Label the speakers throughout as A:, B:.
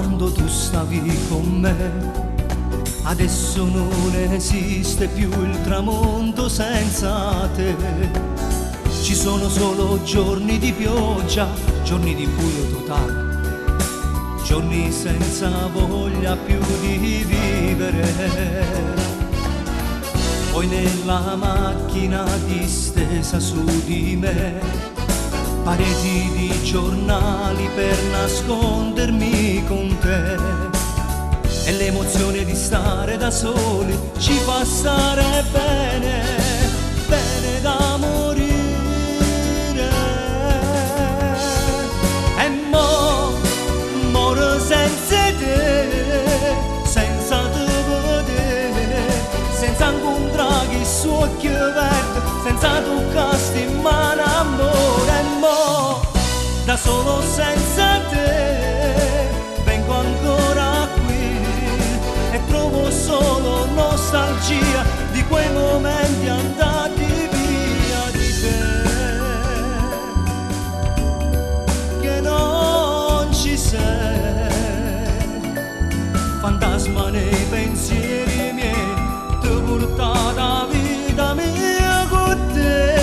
A: quando tu stavi con me. Adesso non esiste più il tramonto senza te. Ci sono solo giorni di pioggia, giorni di buio totale, giorni senza voglia più di vivere. Poi nella macchina distesa su di me, pareti di giornali per nascondermi con te. E l'emozione di stare da soli ci fa stare bene, bene da morire. E moro senza te, senza te vedere, senza incontrare chi suo occhio verde, senza toccarti in mano amore. E da solo senza te vengo ancora qui e trovo solo nostalgia di quei momenti andati via di te, che non ci sei, fantasma nei pensieri miei, ti ho portato la vita mia con te.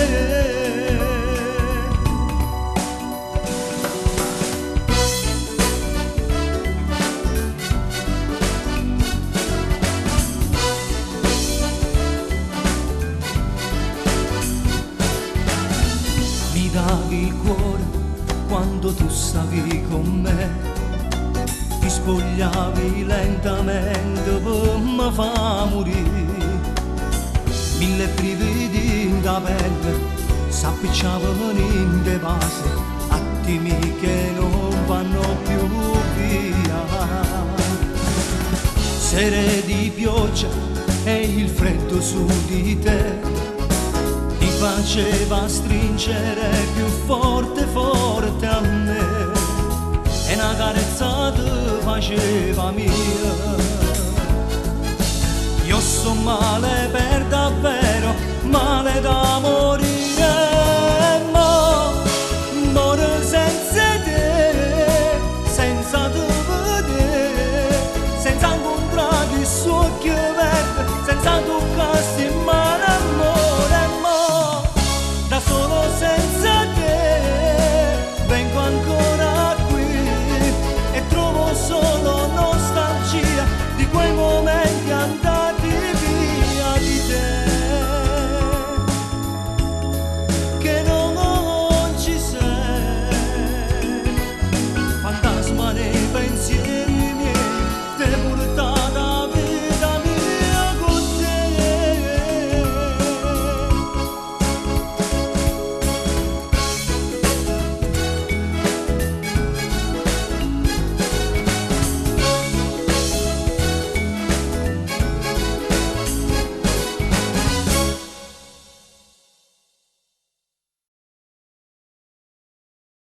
A: Mi davi il cuore quando tu stavi con me, ti spogliavi lentamente per me fa morire. Mille brividi da pelle s'appicciavano in de vasi, attimi che non vanno più via. Sere di pioggia e il freddo su di te ti faceva stringere più forte, forte a me, e una carezza ti faceva mia. Io sto male per